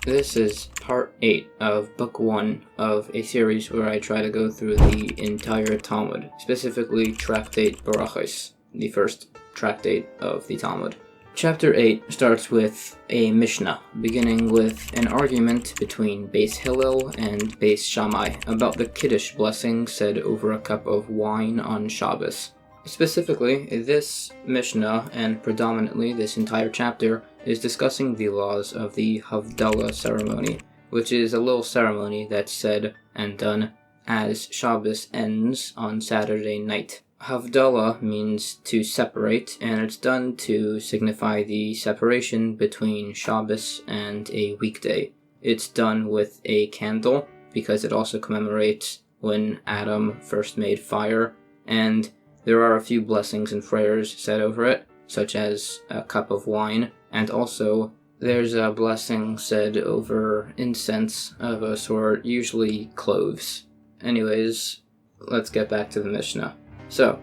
This is part 8 of book 1 of a series where I try to go through the entire Talmud, specifically Tractate Berachot, the first tractate of the Talmud. Chapter 8 starts with a Mishnah, beginning with an argument between Beis Hillel and Beis Shammai about the Kiddush blessing said over a cup of wine on Shabbos. Specifically, this Mishnah, and predominantly this entire chapter, is discussing the laws of the Havdalah ceremony, which is a little ceremony that's said and done as Shabbos ends on Saturday night. Havdalah means to separate, and it's done to signify the separation between Shabbos and a weekday. It's done with a candle, because it also commemorates when Adam first made fire, and there are a few blessings and prayers said over it, such as a cup of wine, and also there's a blessing said over incense of a sort, usually cloves. Anyways, let's get back to the Mishnah. So,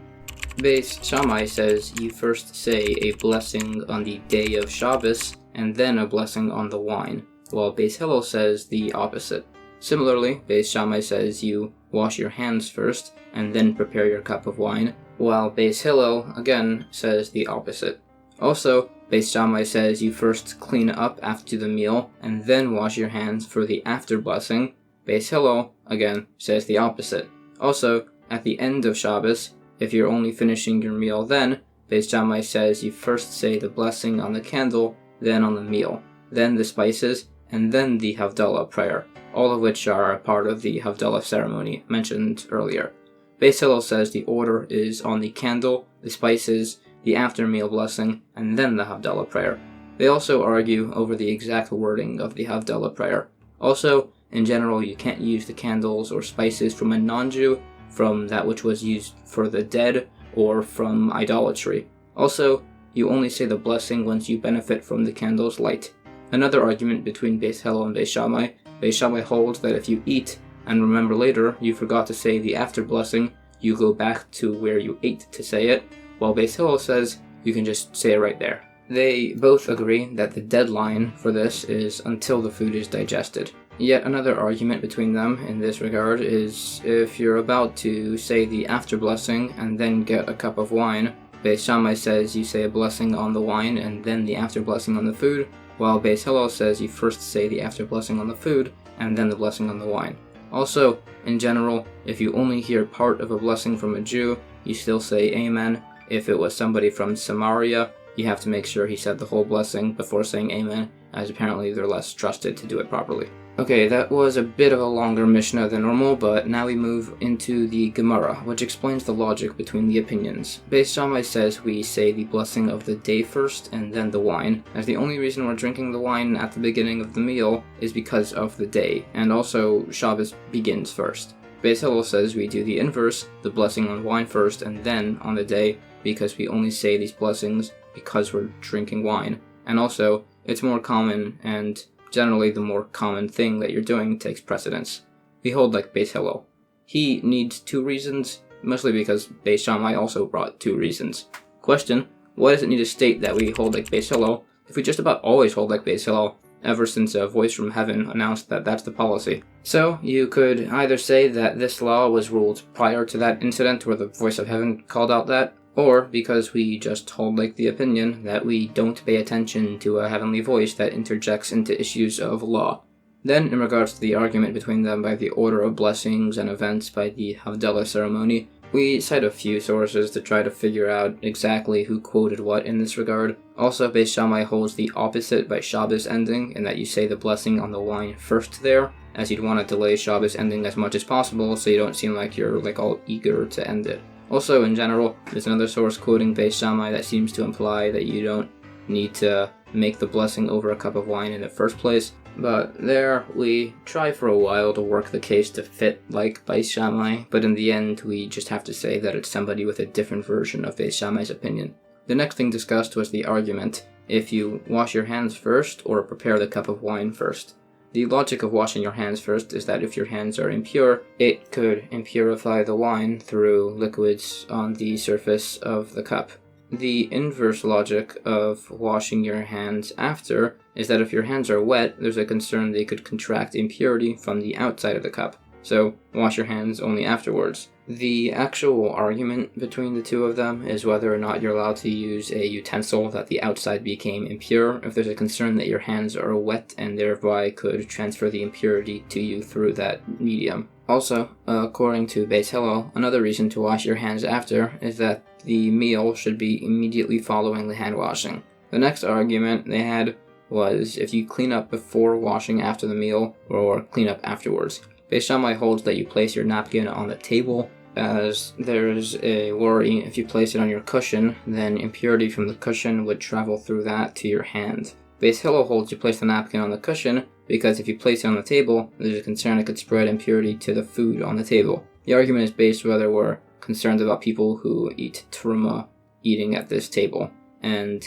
Beis Shammai says you first say a blessing on the day of Shabbos, and then a blessing on the wine, while Beis Hillel says the opposite. Similarly, Beis Shammai says you wash your hands first, and then prepare your cup of wine, while Beis Hillel, again, says the opposite. Also, Beis Shammai says you first clean up after the meal, and then wash your hands for the after blessing. Beis Hillel, again, says the opposite. Also, at the end of Shabbos, if you're only finishing your meal then, Beis Shammai says you first say the blessing on the candle, then on the meal, then the spices, and then the Havdalah prayer, all of which are a part of the Havdalah ceremony mentioned earlier. Beis Hillel says the order is on the candle, the spices, the after-meal blessing, and then the Havdalah prayer. They also argue over the exact wording of the Havdalah prayer. Also, in general, you can't use the candles or spices from a non-Jew, from that which was used for the dead, or from idolatry. Also, you only say the blessing once you benefit from the candle's light. Another argument between Beis Hillel and Beis Shammai holds that if you eat and remember later you forgot to say the after blessing, you go back to where you ate to say it, while Beis Hillel says you can just say it right there. They both agree that the deadline for this is until the food is digested. Yet another argument between them in this regard is if you're about to say the after blessing and then get a cup of wine, Beis Shammai says you say a blessing on the wine and then the after blessing on the food, while Beis Hillel says you first say the after blessing on the food and then the blessing on the wine. Also, in general, if you only hear part of a blessing from a Jew, you still say Amen. If it was somebody from Samaria, you have to make sure he said the whole blessing before saying Amen, as apparently they're less trusted to do it properly. Okay, that was a bit of a longer Mishnah than normal, but now we move into the Gemara, which explains the logic between the opinions. Beis Shammai says we say the blessing of the day first and then the wine, as the only reason we're drinking the wine at the beginning of the meal is because of the day, and also Shabbos begins first. Beis Hillel says we do the inverse, the blessing on wine first and then on the day, because we only say these blessings because we're drinking wine, and also it's more common, and generally the more common thing that you're doing takes precedence. We hold like Beis Hillel. He needs 2 reasons, mostly because Beis Shammai also brought 2 reasons. Question: why does it need to state that we hold like Beis Hillel if we just about always hold like Beis Hillel, ever since a voice from heaven announced that that's the policy? So, you could either say that this law was ruled prior to that incident where the voice of heaven called out that, or because we just hold like the opinion that we don't pay attention to a heavenly voice that interjects into issues of law. Then, in regards to the argument between them by the order of blessings and events by the Havdalah ceremony, we cite a few sources to try to figure out exactly who quoted what in this regard. Also, Beis Shammai holds the opposite by Shabbos ending, in that you say the blessing on the wine first there, as you'd want to delay Shabbos ending as much as possible so you don't seem like you're all eager to end it. Also, in general, there's another source quoting Beis Shammai that seems to imply that you don't need to make the blessing over a cup of wine in the first place, but there we try for a while to work the case to fit like Beis Shammai, but in the end we just have to say that it's somebody with a different version of Beis Shammai's opinion. The next thing discussed was the argument if you wash your hands first or prepare the cup of wine first. The logic of washing your hands first is that if your hands are impure, it could impurify the wine through liquids on the surface of the cup. The inverse logic of washing your hands after is that if your hands are wet, there's a concern they could contract impurity from the outside of the cup. So wash your hands only afterwards. The actual argument between the two of them is whether or not you're allowed to use a utensil that the outside became impure, if there's a concern that your hands are wet and thereby could transfer the impurity to you through that medium. Also, according to Beis Hillel, another reason to wash your hands after is that the meal should be immediately following the hand washing. The next argument they had was if you clean up before washing after the meal or clean up afterwards. Beis Shammai holds that you place your napkin on the table, as there's a worry if you place it on your cushion, then impurity from the cushion would travel through that to your hand. Beis Hillel holds you place the napkin on the cushion because if you place it on the table, there's a concern it could spread impurity to the food on the table. The argument is based whether we're concerned about people who eat teruma eating at this table and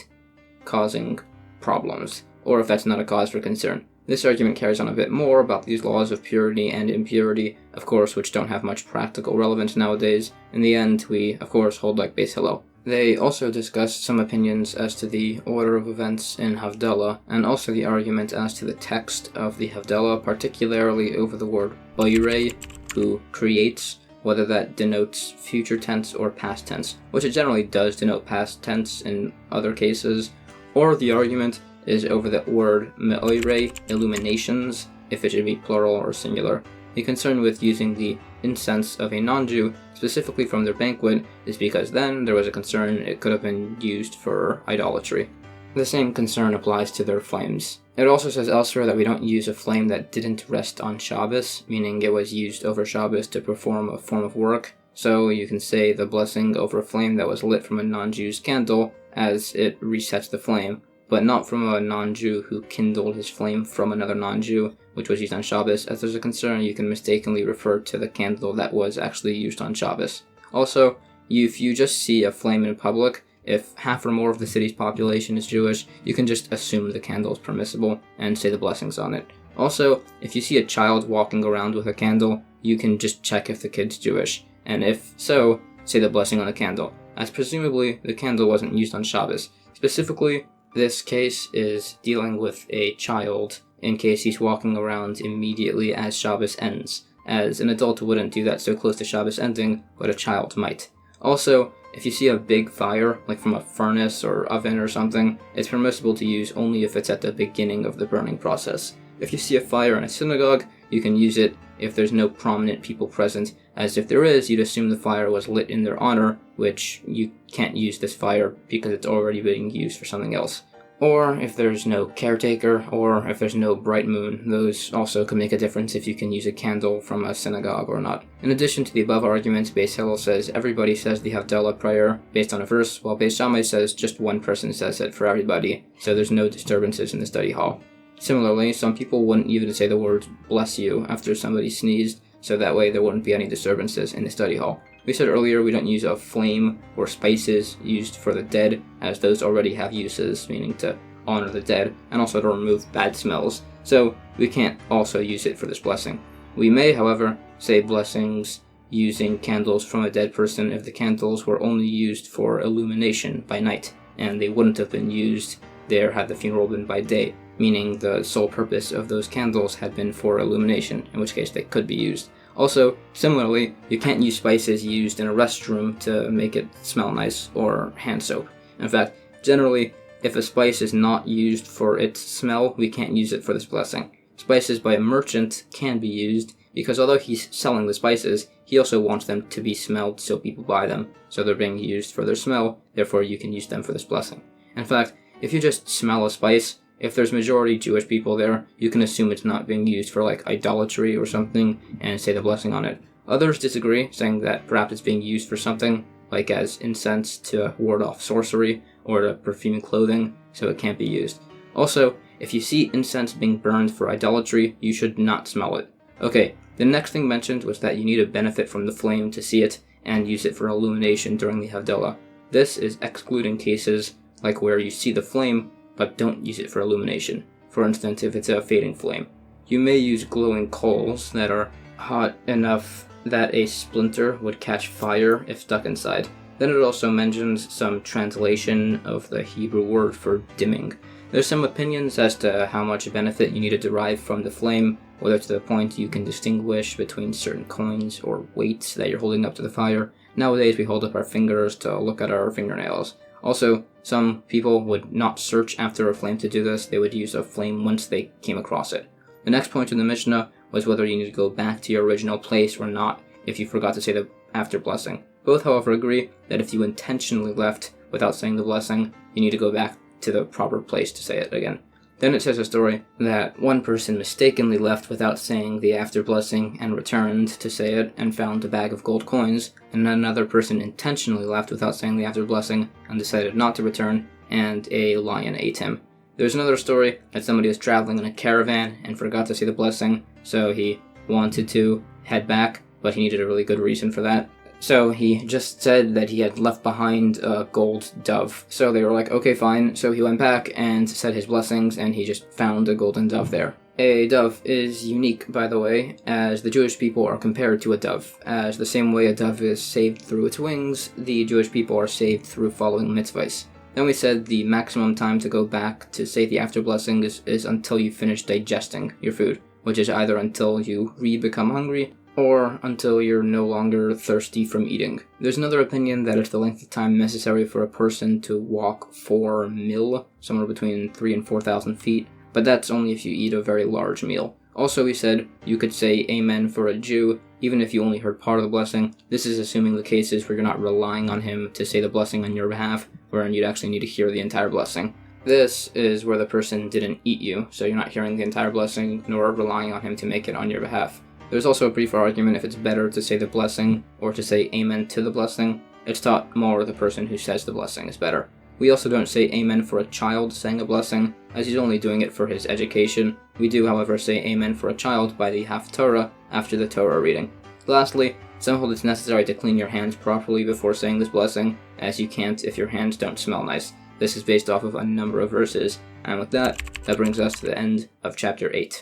causing problems, or if that's not a cause for concern. This argument carries on a bit more about these laws of purity and impurity, of course, which don't have much practical relevance nowadays. In the end, we, of course, hold like Beis Hillel. They also discuss some opinions as to the order of events in Havdalah, and also the argument as to the text of the Havdalah, particularly over the word Boirei, who creates, whether that denotes future tense or past tense, which it generally does denote past tense in other cases, or the argument is over the word me'oirei, illuminations, if it should be plural or singular. The concern with using the incense of a non-Jew, specifically from their banquet, is because then there was a concern it could have been used for idolatry. The same concern applies to their flames. It also says elsewhere that we don't use a flame that didn't rest on Shabbos, meaning it was used over Shabbos to perform a form of work. So you can say the blessing over a flame that was lit from a non-Jew's candle, as it resets the flame, but not from a non-Jew who kindled his flame from another non-Jew, which was used on Shabbos, as there's a concern you can mistakenly refer to the candle that was actually used on Shabbos. Also, if you just see a flame in public, if half or more of the city's population is Jewish, you can just assume the candle is permissible and say the blessings on it. Also, if you see a child walking around with a candle, you can just check if the kid's Jewish, and if so, say the blessing on the candle, as presumably the candle wasn't used on Shabbos. Specifically, this case is dealing with a child in case he's walking around immediately as Shabbos ends, as an adult wouldn't do that so close to Shabbos ending, but a child might. Also, if you see a big fire, like from a furnace or oven or something, it's permissible to use only if it's at the beginning of the burning process. If you see a fire in a synagogue, you can use it if there's no prominent people present, as if there is, you'd assume the fire was lit in their honor, which you can't use this fire because it's already being used for something else. Or if there's no caretaker, or if there's no bright moon, those also can make a difference if you can use a candle from a synagogue or not. In addition to the above arguments, Beis Hillel says everybody says the Havdalah prayer based on a verse, while Beis Shammai says just one person says it for everybody, so there's no disturbances in the study hall. Similarly, some people wouldn't even say the words bless you after somebody sneezed, so that way there wouldn't be any disturbances in the study hall. We said earlier we don't use a flame or spices used for the dead, as those already have uses, meaning to honor the dead, and also to remove bad smells, so we can't also use it for this blessing. We may, however, say blessings using candles from a dead person if the candles were only used for illumination by night, and they wouldn't have been used there had the funeral been by day, meaning the sole purpose of those candles had been for illumination, in which case they could be used. Also, similarly, you can't use spices used in a restroom to make it smell nice, or hand soap. In fact, generally, if a spice is not used for its smell, we can't use it for this blessing. Spices by a merchant can be used, because although he's selling the spices, he also wants them to be smelled so people buy them, so they're being used for their smell, therefore you can use them for this blessing. In fact, if you just smell a spice, if there's majority Jewish people there, you can assume it's not being used for like idolatry or something and say the blessing on it. Others disagree, saying that perhaps it's being used for something, like as incense to ward off sorcery or to perfume clothing, so it can't be used. Also, if you see incense being burned for idolatry, you should not smell it. Okay, the next thing mentioned was that you need to benefit from the flame to see it and use it for illumination during the Havdalah. This is excluding cases like where you see the flame but don't use it for illumination. For instance, if it's a fading flame. You may use glowing coals that are hot enough that a splinter would catch fire if stuck inside. Then it also mentions some translation of the Hebrew word for dimming. There's some opinions as to how much benefit you need to derive from the flame, whether to the point you can distinguish between certain coins or weights that you're holding up to the fire. Nowadays we hold up our fingers to look at our fingernails. Also, some people would not search after a flame to do this, they would use a flame once they came across it. The next point in the Mishnah was whether you need to go back to your original place or not if you forgot to say the after blessing. Both, however, agree that if you intentionally left without saying the blessing, you need to go back to the proper place to say it again. Then it says a story that one person mistakenly left without saying the after blessing and returned to say it and found a bag of gold coins, and another person intentionally left without saying the after blessing and decided not to return, and a lion ate him. There's another story that somebody was traveling in a caravan and forgot to say the blessing, so he wanted to head back, but he needed a really good reason for that. So he just said that he had left behind a gold dove. So they were like, okay, fine. So he went back and said his blessings, and he just found a golden dove there. A dove is unique, by the way, as the Jewish people are compared to a dove. As the same way a dove is saved through its wings, the Jewish people are saved through following mitzvahs. Then we said the maximum time to go back to say the after blessing is until you finish digesting your food, which is either until you become hungry or until you're no longer thirsty from eating. There's another opinion that it's the length of time necessary for a person to walk 4 mil, somewhere between 3,000 and 4,000 feet, but that's only if you eat a very large meal. Also, we said you could say amen for a Jew, even if you only heard part of the blessing. This is assuming the cases where you're not relying on him to say the blessing on your behalf, wherein you'd actually need to hear the entire blessing. This is where the person didn't eat you, so you're not hearing the entire blessing, nor relying on him to make it on your behalf. There's also a brief argument if it's better to say the blessing or to say amen to the blessing. It's thought more the person who says the blessing is better. We also don't say amen for a child saying a blessing, as he's only doing it for his education. We do, however, say amen for a child by the Havdalah after the Torah reading. Lastly, some hold it's necessary to clean your hands properly before saying this blessing, as you can't if your hands don't smell nice. This is based off of a number of verses, and with that brings us to the end of chapter 8.